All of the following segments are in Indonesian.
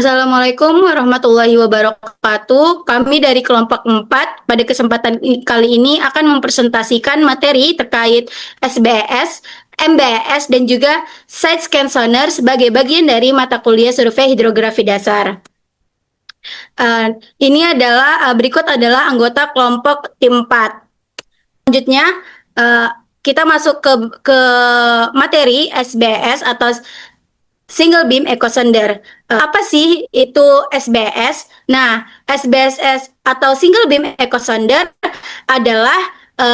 Assalamualaikum warahmatullahi wabarakatuh. Kami dari kelompok 4 pada kesempatan kali ini akan mempresentasikan materi terkait SBS, MBS, dan juga Side Scan Sonar sebagai bagian dari mata kuliah survei hidrografi dasar. Ini adalah berikut adalah anggota kelompok tim 4. Selanjutnya, uh, kita masuk ke materi SBS atau Single Beam Echo Sounder. Apa sih itu SBS? Nah, SBSS atau Single Beam Echo Sounder adalah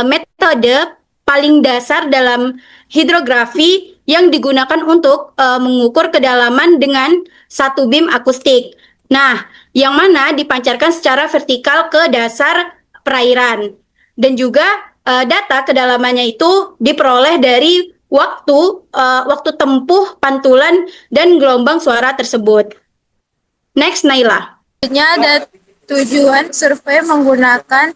metode paling dasar dalam hidrografi yang digunakan untuk mengukur kedalaman dengan satu beam akustik. Nah, yang mana dipancarkan secara vertikal ke dasar perairan. Dan juga data kedalamannya itu diperoleh dari waktu tempuh pantulan dan gelombang suara tersebut. Next, Naila. Selanjutnya ada tujuan survei menggunakan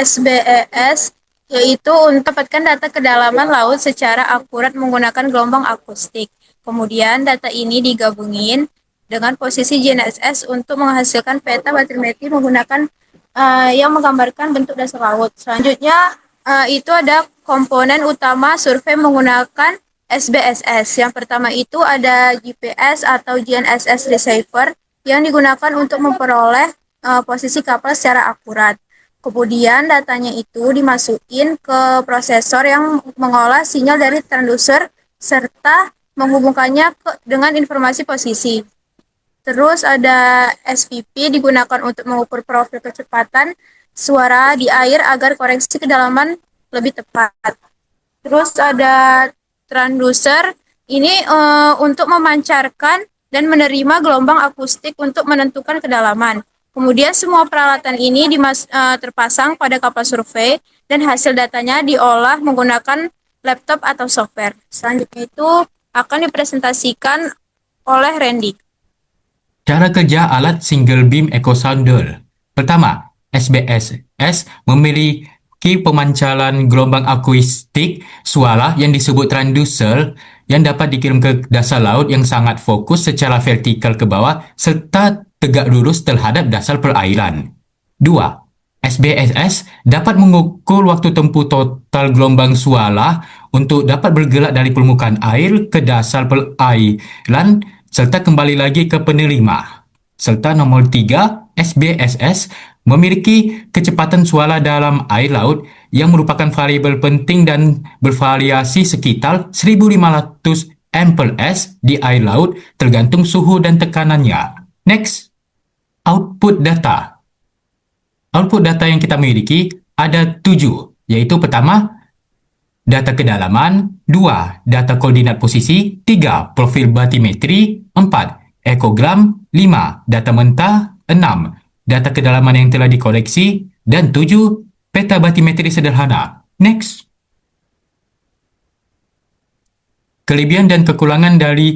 SBES, yaitu untuk mendapatkan data kedalaman laut secara akurat menggunakan gelombang akustik. Kemudian data ini digabungin dengan posisi GNSS untuk menghasilkan peta batimetri menggunakan yang menggambarkan bentuk dasar laut. Selanjutnya itu ada komponen utama survei menggunakan SBSS. Yang pertama itu ada GPS atau GNSS receiver yang digunakan untuk memperoleh posisi kapal secara akurat. Kemudian datanya itu dimasukin ke prosesor yang mengolah sinyal dari transducer serta menghubungkannya dengan informasi posisi. Terus ada SPP digunakan untuk mengukur profil kecepatan suara di air agar koreksi kedalaman lebih tepat. Terus ada transducer ini untuk memancarkan dan menerima gelombang akustik untuk menentukan kedalaman. Kemudian semua peralatan ini terpasang pada kapal survei dan hasil datanya diolah menggunakan laptop atau software. Selanjutnya itu akan dipresentasikan oleh Randy. Cara kerja alat Single Beam Echo Sounder. Pertama, SBSS memiliki pemancaran gelombang akustik suara yang disebut transducer yang dapat dikirim ke dasar laut yang sangat fokus secara vertikal ke bawah serta tegak lurus terhadap dasar perairan. 2. SBSS dapat mengukur waktu tempuh total gelombang suara untuk dapat bergerak dari permukaan air ke dasar perairan serta kembali lagi ke penerima. Serta nomor 3, SBSS memiliki kecepatan suara dalam air laut yang merupakan variabel penting dan bervariasi sekitar 1500 mph di air laut tergantung suhu dan tekanannya. Next, output data. Output data yang kita miliki ada 7, yaitu pertama, data kedalaman, 2. Data koordinat posisi, 3. Profil batimetri, 4. Ekogram, 5. Data mentah, 6. Data kedalaman yang telah dikoreksi, dan 7. Peta batimetri sederhana. Next. Kelebihan dan kekurangan dari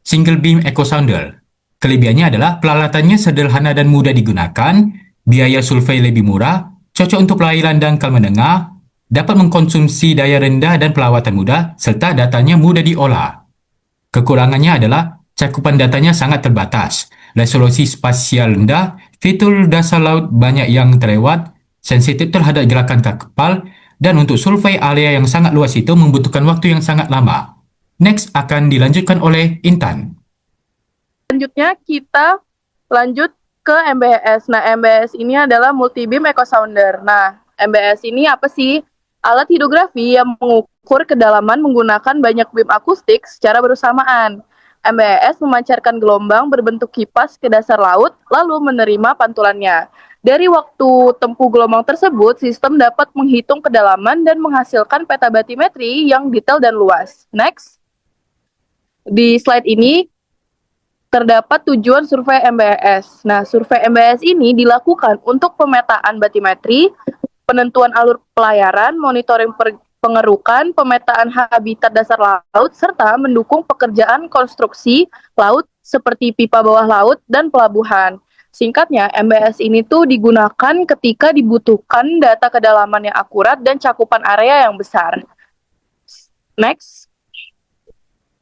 Single Beam Echo Sounder. Kelebihannya adalah peralatannya sederhana dan mudah digunakan, biaya survei lebih murah, cocok untuk perairan dangkal menengah, dapat mengkonsumsi daya rendah dan perawatan mudah, serta datanya mudah diolah. Kekurangannya adalah cakupan datanya sangat terbatas, resolusi spasial rendah, fitur dasar laut banyak yang terlewat, sensitif terhadap gerakan kapal, dan untuk survei area yang sangat luas itu membutuhkan waktu yang sangat lama. Next akan dilanjutkan oleh Intan. Selanjutnya kita lanjut ke MBS. Nah, MBS ini adalah Multi Beam Echo Sounder. Nah, MBS ini apa sih? Alat hidrografi yang mengukur kedalaman menggunakan banyak beam akustik secara bersamaan. MBS memancarkan gelombang berbentuk kipas ke dasar laut, lalu menerima pantulannya. Dari waktu tempuh gelombang tersebut, sistem dapat menghitung kedalaman dan menghasilkan peta batimetri yang detail dan luas. Next. Di slide ini terdapat tujuan survei MBS. Nah, survei MBS ini dilakukan untuk pemetaan batimetri, penentuan alur pelayaran, monitoring pengerukan, pemetaan habitat dasar laut, serta mendukung pekerjaan konstruksi laut seperti pipa bawah laut dan pelabuhan. Singkatnya, MBS ini tuh digunakan ketika dibutuhkan data kedalaman yang akurat dan cakupan area yang besar. Next.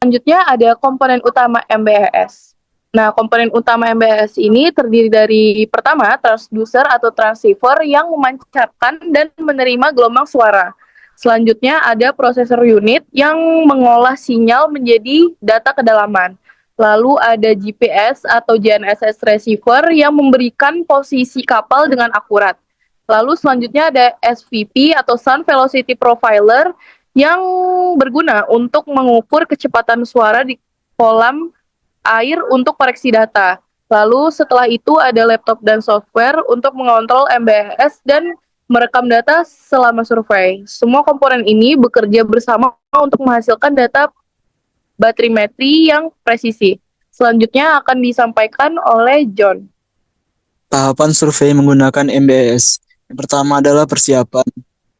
Selanjutnya ada komponen utama MBS. Nah, komponen utama MBS ini terdiri dari pertama, transducer atau transceiver yang memancarkan dan menerima gelombang suara. Selanjutnya ada prosesor unit yang mengolah sinyal menjadi data kedalaman. Lalu ada GPS atau GNSS receiver yang memberikan posisi kapal dengan akurat. Lalu selanjutnya ada SVP atau Sound Velocity Profiler yang berguna untuk mengukur kecepatan suara di kolam air untuk koreksi data. Lalu setelah itu ada laptop dan software untuk mengontrol MBS dan merekam data selama survei. Semua komponen ini bekerja bersama untuk menghasilkan data batrimetri yang presisi. Selanjutnya akan disampaikan oleh John. Tahapan survei menggunakan MBS. Yang pertama adalah persiapan,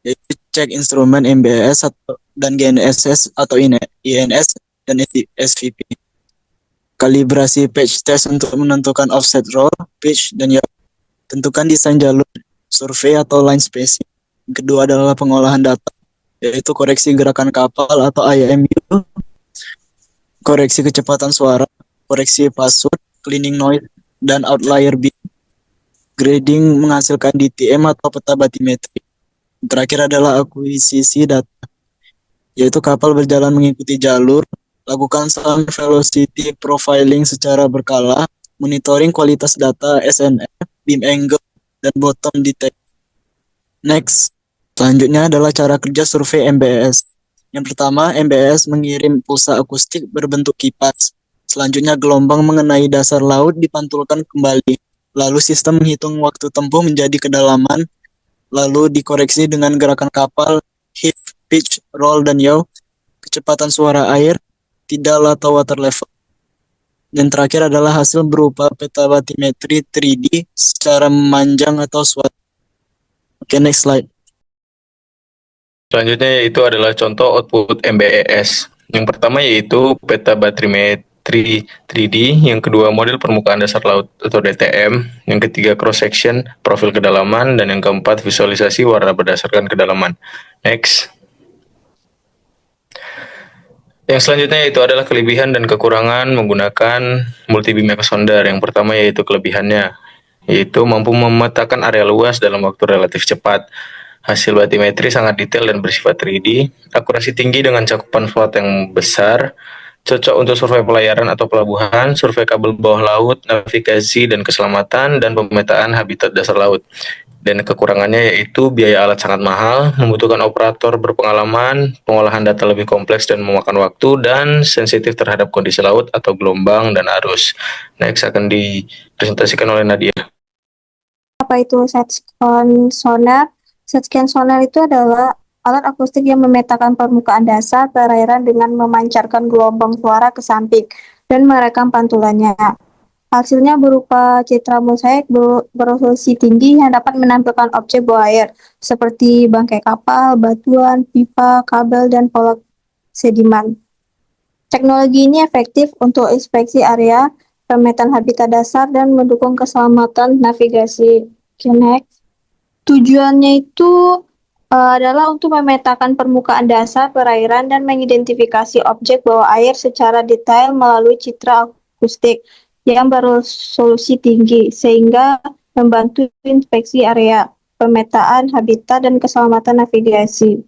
yaitu cek instrumen MBS dan GNSS atau INS dan SVP. Kalibrasi patch test untuk menentukan offset roll, pitch, dan yaw. Tentukan desain jalur survei atau line spacing. Yang kedua adalah pengolahan data, yaitu koreksi gerakan kapal atau IMU, koreksi kecepatan suara, koreksi password, cleaning noise, dan outlier beam. Grading menghasilkan DTM atau peta batimetri. Terakhir adalah akuisisi data, yaitu kapal berjalan mengikuti jalur, lakukan sound velocity profiling secara berkala, monitoring kualitas data SNF, beam angle, dan bottom detect. Next, selanjutnya adalah cara kerja survei MBS. Yang pertama, MBS mengirim pulsa akustik berbentuk kipas. Selanjutnya, gelombang mengenai dasar laut dipantulkan kembali. Lalu sistem menghitung waktu tempuh menjadi kedalaman, lalu dikoreksi dengan gerakan kapal, hit, pitch, roll, dan yaw, kecepatan suara air, tidal atau water level. Dan terakhir adalah hasil berupa peta batimetri 3D secara memanjang atau SWOT. Oke, next slide. Selanjutnya yaitu adalah contoh output MBES. Yang pertama yaitu peta batrimetri 3D, yang kedua model permukaan dasar laut atau DTM, yang ketiga cross section, profil kedalaman, dan yang keempat visualisasi warna berdasarkan kedalaman. Next. Yang selanjutnya yaitu adalah kelebihan dan kekurangan menggunakan multi-beam echo sounder. Yang pertama yaitu kelebihannya, yaitu mampu memetakan area luas dalam waktu relatif cepat. Hasil batimetri sangat detail dan bersifat 3D, akurasi tinggi dengan cakupan SWOT yang besar, cocok untuk survei pelayaran atau pelabuhan, survei kabel bawah laut, navigasi dan keselamatan, dan pemetaan habitat dasar laut. Dan kekurangannya yaitu biaya alat sangat mahal, membutuhkan operator berpengalaman, pengolahan data lebih kompleks dan memakan waktu, dan sensitif terhadap kondisi laut atau gelombang dan arus. Next akan dipresentasikan oleh Nadia. Apa itu side-scan sonar? Side-scan sonar itu adalah alat akustik yang memetakan permukaan dasar perairan dengan memancarkan gelombang suara ke samping dan merekam pantulannya. Hasilnya berupa citra mosaik beresolusi tinggi yang dapat menampilkan objek bawah air seperti bangkai kapal, batuan, pipa, kabel, dan pola sediman. Teknologi ini efektif untuk inspeksi area, pemetaan habitat dasar, dan mendukung keselamatan navigasi. Next. Tujuannya itu adalah untuk memetakan permukaan dasar perairan dan mengidentifikasi objek bawah air secara detail melalui citra akustik yang beresolusi tinggi, sehingga membantu inspeksi area, pemetaan habitat, dan keselamatan navigasi.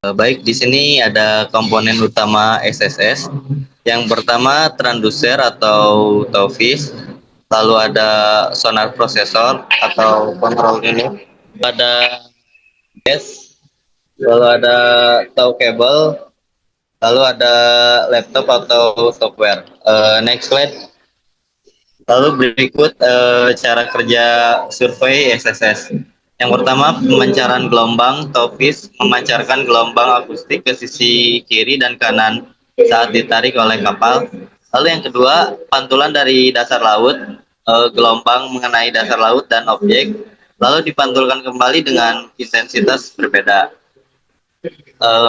Baik, di sini ada komponen utama SSS. Yang pertama transducer atau TOFIS, lalu ada sonar processor atau control unit, ada base, lalu ada tow cable, lalu ada laptop atau software. Next slide. Lalu berikut cara kerja survei SSS. Yang pertama, pemancaran gelombang. TOFIS memancarkan gelombang akustik ke sisi kiri dan kanan saat ditarik oleh kapal. Lalu yang kedua, pantulan dari dasar laut, gelombang mengenai dasar laut dan objek, lalu dipantulkan kembali dengan intensitas berbeda.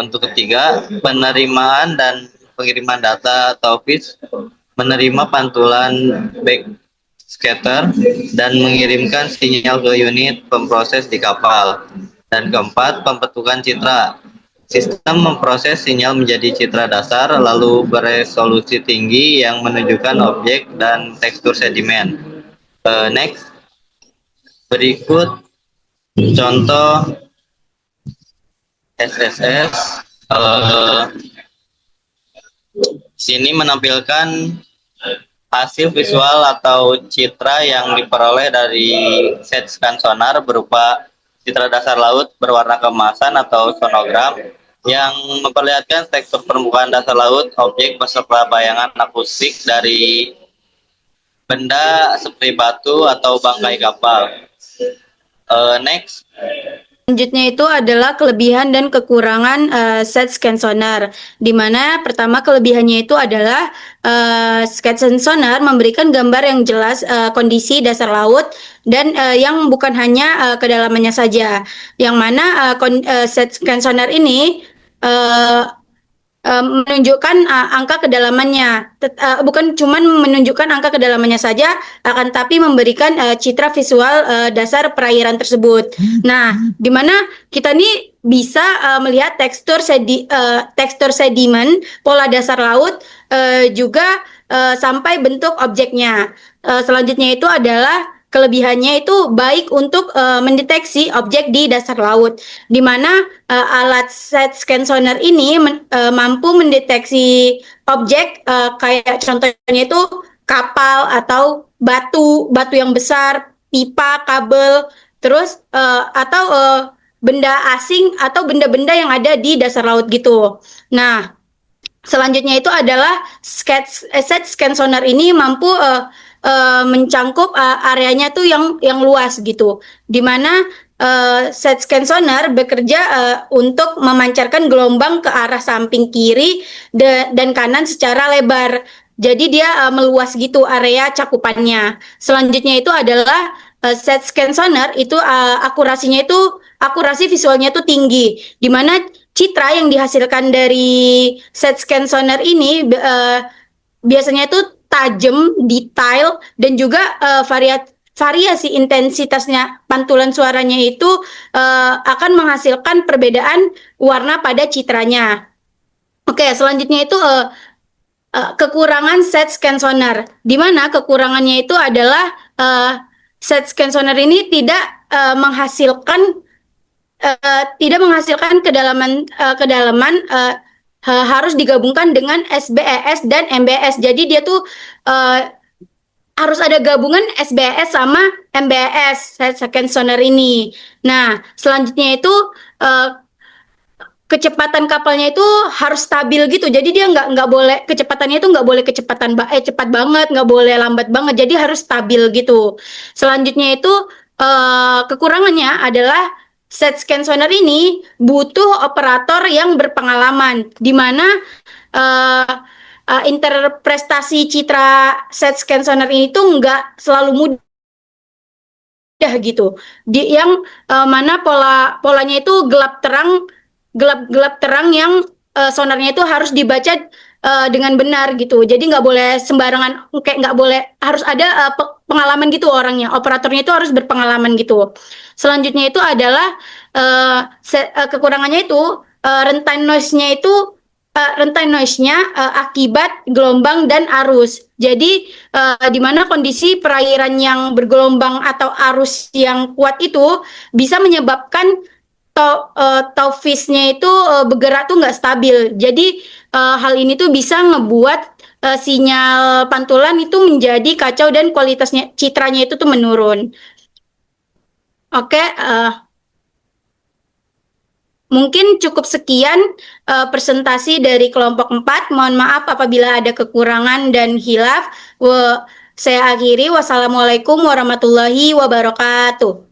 Untuk ketiga, penerimaan dan pengiriman data. TOFIS menerima pantulan backscatter dan mengirimkan sinyal ke unit pemproses di kapal. Dan keempat, pembentukan citra. Sistem memproses sinyal menjadi citra dasar lalu beresolusi tinggi yang menunjukkan objek dan tekstur sedimen. Next, berikut contoh SSS. Sini menampilkan hasil visual atau citra yang diperoleh dari set scan sonar berupa citra dasar laut berwarna keemasan atau sonogram yang memperlihatkan tekstur permukaan dasar laut, objek beserta bayangan akustik dari benda seperti batu atau bangkai kapal. Next. Selanjutnya itu adalah kelebihan dan kekurangan set scan sonar, di mana pertama kelebihannya itu adalah scan sonar memberikan gambar yang jelas kondisi dasar laut dan yang bukan hanya kedalamannya saja, yang mana set scan sonar ini menunjukkan angka kedalamannya, bukan cuman menunjukkan angka kedalamannya saja, akan tapi memberikan citra visual dasar perairan tersebut. Nah, di mana kita nih bisa melihat tekstur sedimen, pola dasar laut, juga sampai bentuk objeknya. Selanjutnya itu adalah kelebihannya itu baik untuk mendeteksi objek di dasar laut, di mana alat set scan sonar ini mampu mendeteksi objek kayak contohnya itu kapal atau batu yang besar, pipa, kabel, terus atau benda asing atau benda-benda yang ada di dasar laut gitu. Nah, selanjutnya itu adalah set scan sonar ini mampu mencangkup areanya tuh yang luas gitu, di mana set scan sonar bekerja untuk memancarkan gelombang ke arah samping kiri dan kanan secara lebar. Jadi dia meluas gitu area cakupannya. Selanjutnya itu adalah set scan sonar itu akurasi visualnya itu tinggi, di mana citra yang dihasilkan dari set scan sonar ini biasanya itu tajam, detail, dan juga variasi intensitasnya pantulan suaranya itu akan menghasilkan perbedaan warna pada citranya. Oke, selanjutnya itu kekurangan set scan sonar, di mana kekurangannya itu adalah set scan sonar ini tidak menghasilkan kedalaman harus digabungkan dengan SBES dan MBS. Jadi dia tuh harus ada gabungan SBES sama MBS set scan sonar ini. Nah, selanjutnya itu kecepatan kapalnya itu harus stabil gitu. Jadi dia nggak boleh kecepatannya itu nggak boleh cepat banget, nggak boleh lambat banget. Jadi harus stabil gitu. Selanjutnya itu kekurangannya adalah set scan sonar ini butuh operator yang berpengalaman, di mana interpretasi citra set scan sonar ini tuh nggak selalu mudah gitu. Yang mana polanya itu gelap terang yang sonarnya itu harus dibaca dengan benar gitu. Jadi nggak boleh sembarangan, kayak nggak boleh, harus ada pengalaman gitu orangnya. Operatornya itu harus berpengalaman gitu. Selanjutnya itu adalah kekurangannya itu rentan noise-nya akibat gelombang dan arus. Jadi di mana kondisi perairan yang bergelombang atau arus yang kuat itu bisa menyebabkan taufisnya itu bergerak tuh nggak stabil. Jadi hal ini tuh bisa ngebuat sinyal pantulan itu menjadi kacau dan kualitasnya, citranya itu tuh menurun. Oke, mungkin cukup sekian presentasi dari kelompok 4. Mohon maaf apabila ada kekurangan dan khilaf. Saya akhiri. Wassalamualaikum warahmatullahi wabarakatuh.